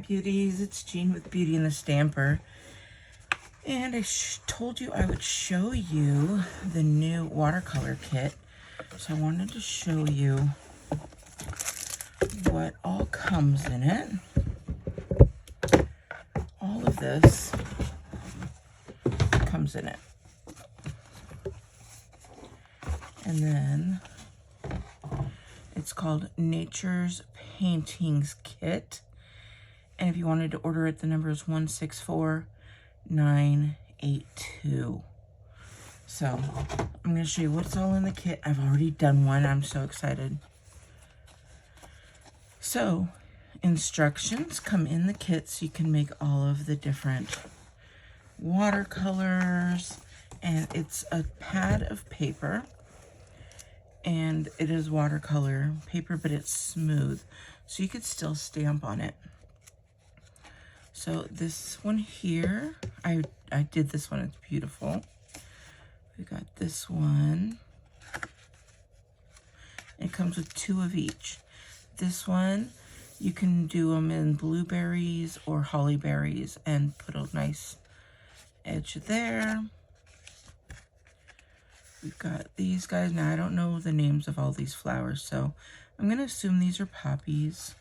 beauties, it's Jean with Beauty and the Stamper, and I told you I would show you the new watercolor kit, so I wanted to show you what all comes in it. All of this comes in it, and then it's called Nature's Paintings Kit. And if you wanted to order it, the number is 164982. So I'm going to show you what's all in the kit. I've already done one. I'm so excited. So instructions come in the kit so you can make all of the different watercolors. And it's a pad of paper. And it is watercolor paper, but it's smooth. So you could still stamp on it. So this one here, I did this one, it's beautiful. We got this one. It comes with 2 of each. This one, you can do them in blueberries or holly berries and put a nice edge there. We've got these guys. Now, I don't know the names of all these flowers, so I'm going to assume these are poppies.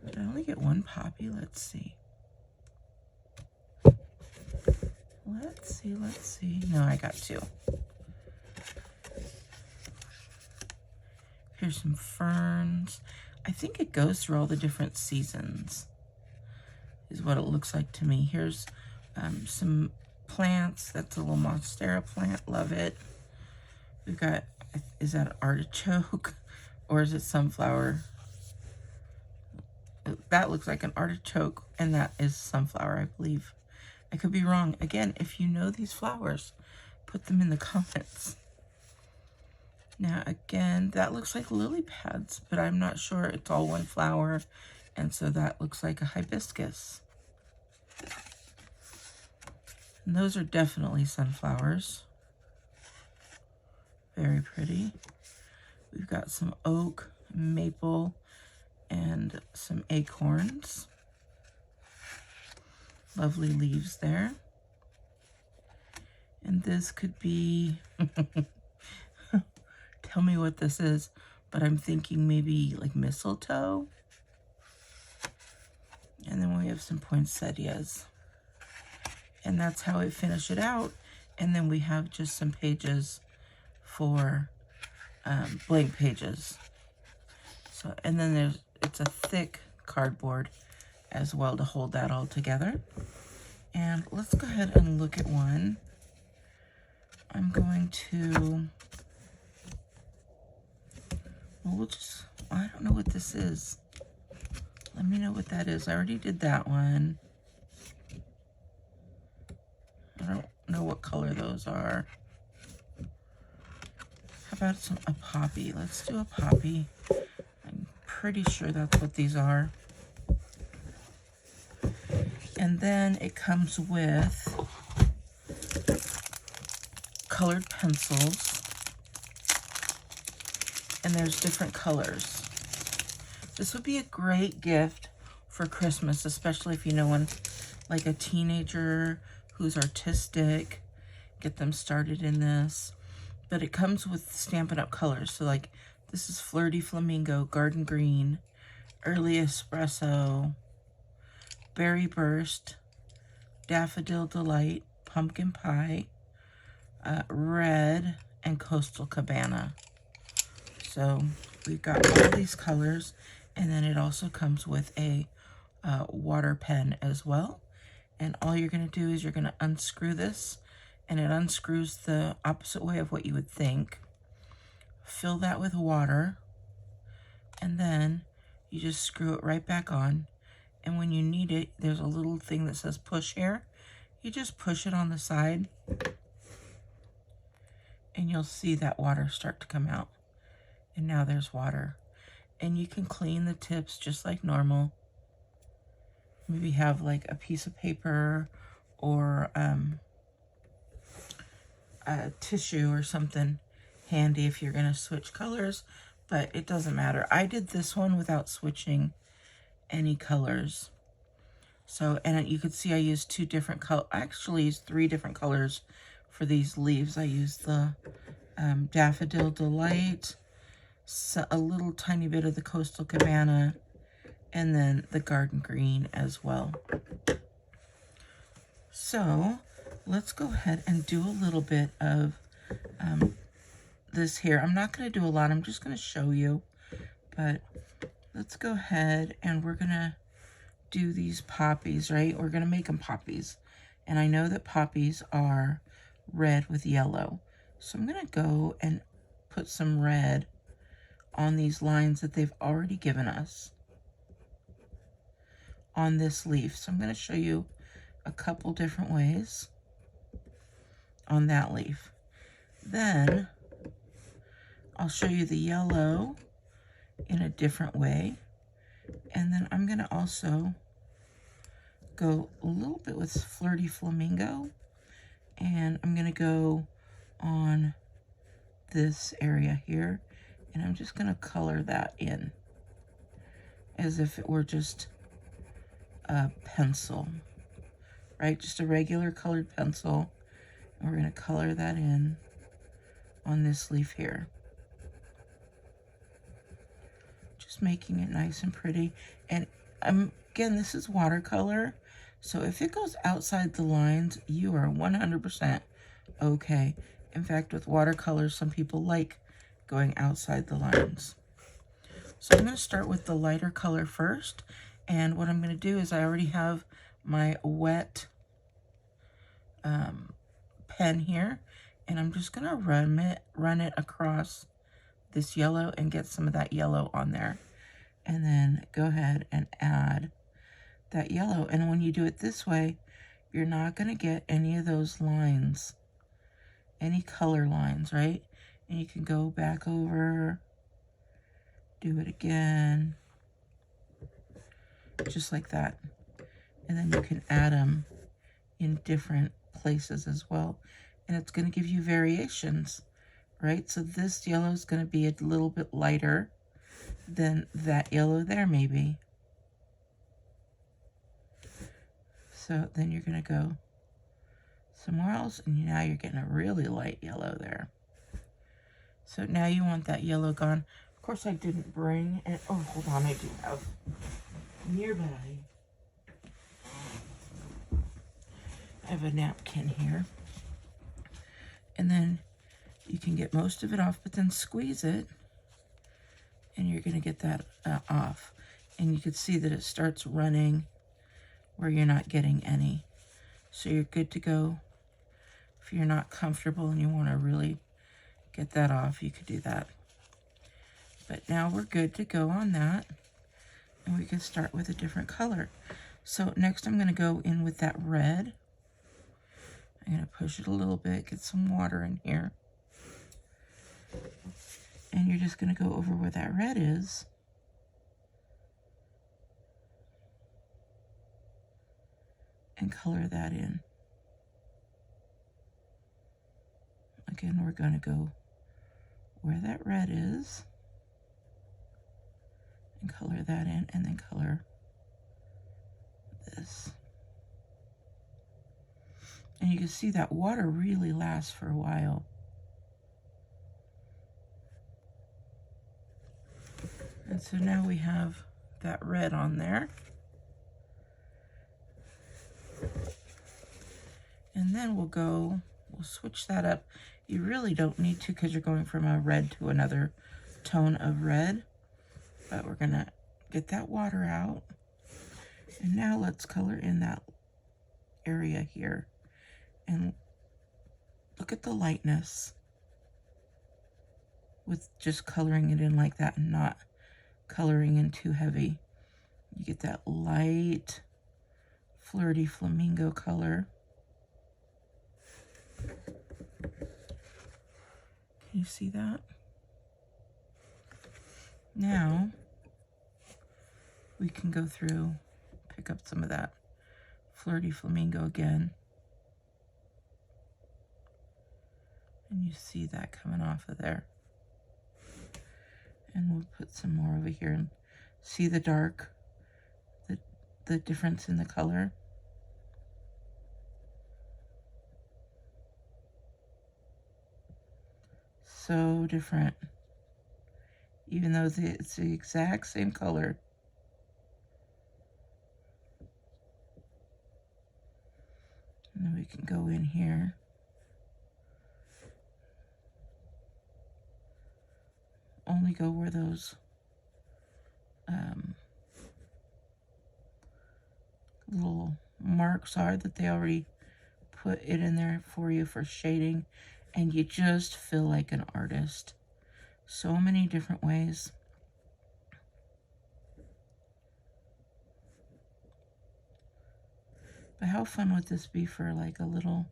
Did I only get one poppy? Let's see. Let's see. No, I got 2. Here's some ferns. I think it goes through all the different seasons, is what it looks like to me. Here's some plants. That's a little monstera plant. Love it. We've got, is that an artichoke or is it sunflower? That looks like an artichoke, and that is sunflower, I believe. I could be wrong. Again, if you know these flowers, put them in the comments. Now, again, that looks like lily pads, but I'm not sure. It's all one flower, and so that looks like a hibiscus. And those are definitely sunflowers. Very pretty. We've got some oak, maple, and some acorns. Lovely leaves there. And this could be, tell me what this is, but I'm thinking maybe like mistletoe. And then we have some poinsettias. And that's how I finish it out. And then we have just some pages for blank pages. So, and then it's a thick cardboard as well to hold that all together. And let's go ahead and look at one. I'm going to, well, I don't know what this is. Let me know what that is. I already did that one. I don't know what color those are. How about a poppy? Let's do a poppy. I'm pretty sure that's what these are. And then it comes with colored pencils. And there's different colors. This would be a great gift for Christmas, especially if you know one, like a teenager who's artistic. Get them started in this. But it comes with Stampin' Up! Colors. So like this is Flirty Flamingo, Garden Green, Early Espresso, Berry Burst, Daffodil Delight, Pumpkin Pie, Red, and Coastal Cabana. So we've got all these colors, and then it also comes with a water pen as well. And all you're going to do is you're going to unscrew this, and it unscrews the opposite way of what you would think. Fill that with water, and then you just screw it right back on. And when you need it, there's a little thing that says push here. You just push it on the side, and you'll see that water start to come out. And now there's water. And you can clean the tips just like normal. Maybe have like a piece of paper or a tissue or something handy if you're going to switch colors, but it doesn't matter. I did this one without switching, any colors. So, and you can see I used two different colors. I actually used 3 different colors for these leaves. I used the Daffodil Delight, so a little tiny bit of the Coastal Cabana, and then the Garden Green as well. So let's go ahead and do a little bit of this here. I'm not going to do a lot. I'm just going to show you. But let's go ahead and we're going to do these poppies, right? We're going to make them poppies. And I know that poppies are red with yellow. So I'm going to go and put some red on these lines that they've already given us on this leaf. So I'm going to show you a couple different ways on that leaf. Then I'll show you the yellow in a different way. And then I'm going to also go a little bit with Flirty Flamingo. And I'm going to go on this area here. And I'm just going to color that in as if it were just a pencil, right? Just a regular colored pencil. And we're going to color that in on this leaf here. Just making it nice and pretty. And again, this is watercolor. So if it goes outside the lines, you are 100% okay. In fact, with watercolors, some people like going outside the lines. So I'm going to start with the lighter color first. And what I'm going to do is I already have my wet pen here. And I'm just going to run it across this yellow and get some of that yellow on there. And then go ahead and add that yellow. And when you do it this way, you're not going to get any of those lines, any color lines, right? And you can go back over, do it again, just like that. And then you can add them in different places as well. And it's going to give you variations, right? So this yellow is going to be a little bit lighter than that yellow there maybe. So then you're going to go somewhere else, and now you're getting a really light yellow there. So now you want that yellow gone. Of course, I didn't bring it. Oh, hold on, I do have nearby. I have a napkin here. And then you can get most of it off, but then squeeze it, and you're going to get that off. And you can see that it starts running where you're not getting any. So you're good to go. If you're not comfortable and you want to really get that off, you could do that. But now we're good to go on that. And we can start with a different color. So next I'm going to go in with that red. I'm going to push it a little bit, get some water in here. And you're just going to go over where that red is. And color that in. Again, we're going to go where that red is. And color that in, and then color this. And you can see that water really lasts for a while. And so now we have that red on there. And then we'll switch that up. You really don't need to because you're going from a red to another tone of red. But we're going to get that water out. And now let's color in that area here. And look at the lightness with just coloring it in like that and not coloring in too heavy. You get that light, flirty flamingo color. Can you see that? Now, we can go through, pick up some of that flirty flamingo again. And you see that coming off of there. And we'll put some more over here and see the dark the difference in the color? So different. Even though it's the exact same color. And then we can go in here. Only go where those little marks are that they already put it in there for you for shading, and you just feel like an artist. So many different ways. But how fun would this be for like a little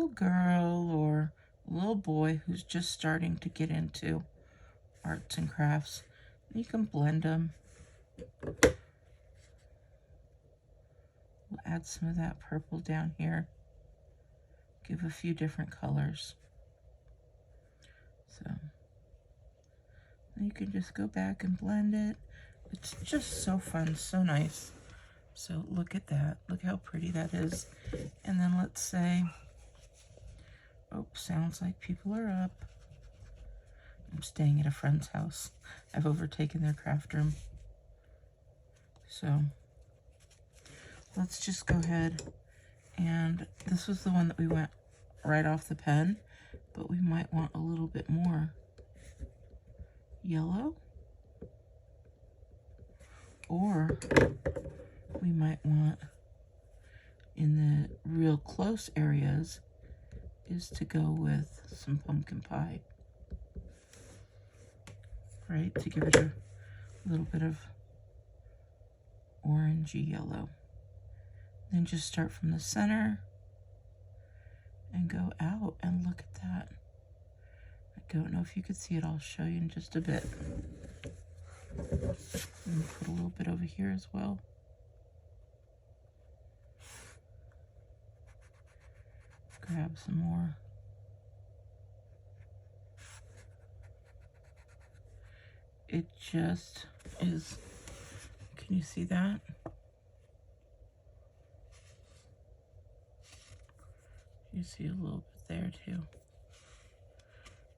girl or a little boy who's just starting to get into arts and crafts? You can blend them. We'll add some of that purple down here. Give a few different colors. So then you can just go back and blend it. It's just so fun, so nice. So look at that. Look how pretty that is. And then let's say, oh, sounds like people are up. I'm staying at a friend's house. I've overtaken their craft room. So let's just go ahead, and this was the one that we went right off the pen, but we might want a little bit more yellow, or we might want, in the real close areas, is to go with some pumpkin pie, right, to give it a little bit of orangey yellow. Then just start from the center and go out, and look at that. I don't know if you could see it. I'll show you in just a bit. And put a little bit over here as well. Grab some more. It just is, can you see that? You see a little bit there too.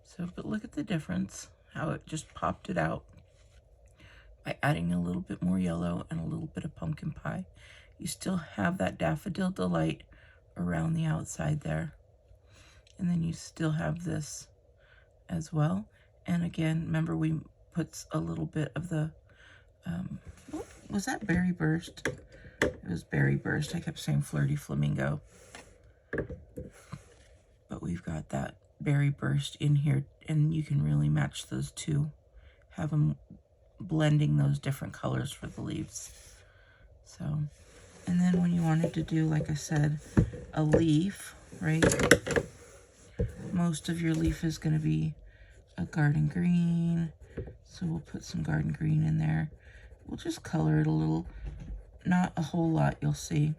So, but look at the difference, how it just popped it out by adding a little bit more yellow and a little bit of pumpkin pie. You still have that Daffodil Delight around the outside there. And then you still have this as well. And again, remember we put a little bit of the, was that Berry Burst? It was Berry Burst. I kept saying Flirty Flamingo. But we've got that Berry Burst in here, and you can really match those two. Have them blending those different colors for the leaves. So, and then when you wanted to do, like I said, a leaf, right? Most of your leaf is going to be a garden green. So we'll put some garden green in there. We'll just color it a little, not a whole lot, you'll see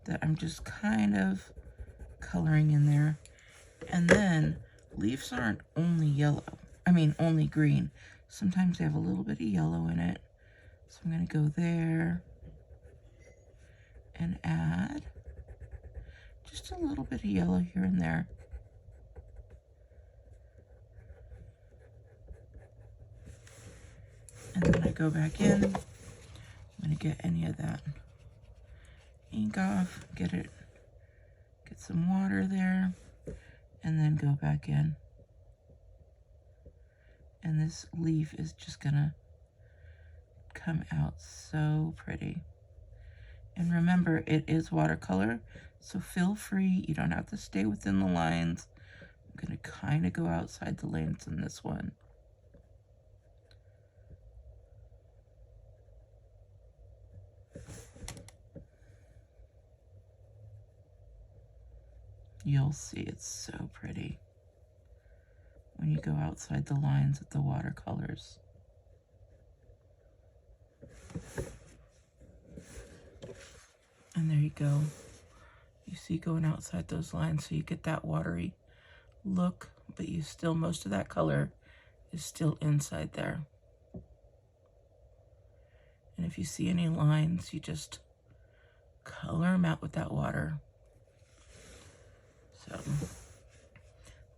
that I'm just kind of coloring in there. And then leaves aren't only yellow, only green. Sometimes they have a little bit of yellow in it. So I'm going to go there and add just a little bit of yellow here and there. And then I go back in. I'm going to get any of that ink off, get some water there, and then go back in. And this leaf is just gonna come out so pretty. And remember, it is watercolor, so feel free, you don't have to stay within the lines. I'm gonna kind of go outside the lanes in this one. You'll see it's so pretty when you go outside the lines with the watercolors. And there you go. You see going outside those lines, so you get that watery look, but you still, most of that color is still inside there. And if you see any lines, you just color them out with that water. So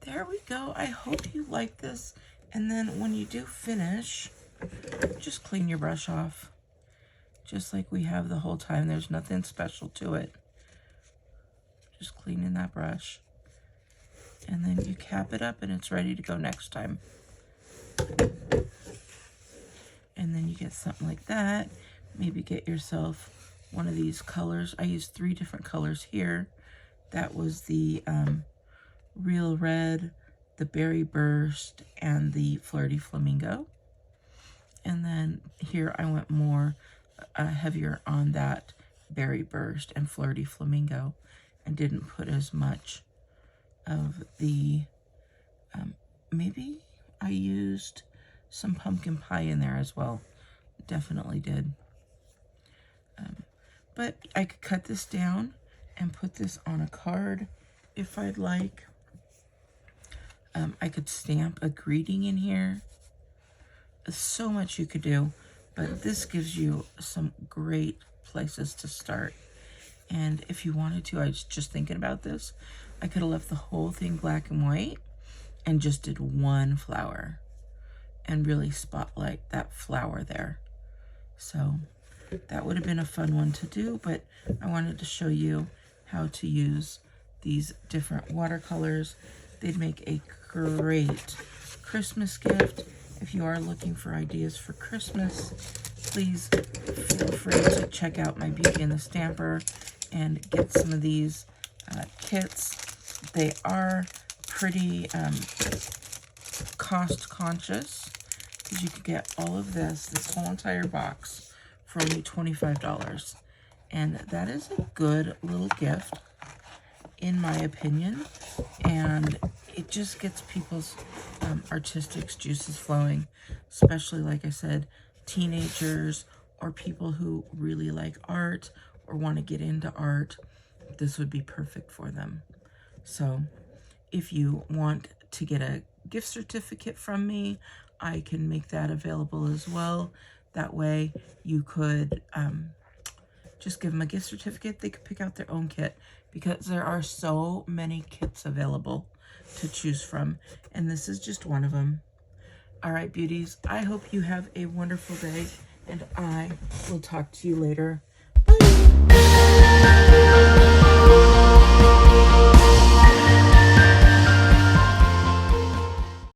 there we go. I hope you like this. And then when you do finish, just clean your brush off. Just like we have the whole time. There's nothing special to it. Just cleaning that brush. And then you cap it up and it's ready to go next time. And then you get something like that. Maybe get yourself one of these colors. I used 3 different colors here. That was the Real Red, the Berry Burst, and the Flirty Flamingo. And then here I went more heavier on that Berry Burst and Flirty Flamingo and didn't put as much of the, maybe I used some pumpkin pie in there as well. Definitely did. But I could cut this down and put this on a card if I'd like. I could stamp a greeting in here. There's so much you could do, but this gives you some great places to start. And if you wanted to, I was just thinking about this, I could have left the whole thing black and white and just did one flower and really spotlight that flower there. So that would have been a fun one to do, but I wanted to show you how to use these different watercolors. They'd make a great Christmas gift. If you are looking for ideas for Christmas, please feel free to check out my Beauty and the Stamper and get some of these kits. They are pretty cost conscious because you could get all of this whole entire box for only $25. And that is a good little gift, in my opinion. And it just gets people's artistic juices flowing, especially, like I said, teenagers or people who really like art or want to get into art. This would be perfect for them. So if you want to get a gift certificate from me, I can make that available as well. That way you could just give them a gift certificate. They could pick out their own kit because there are so many kits available to choose from. And this is just one of them. All right, beauties, I hope you have a wonderful day and I will talk to you later. Bye.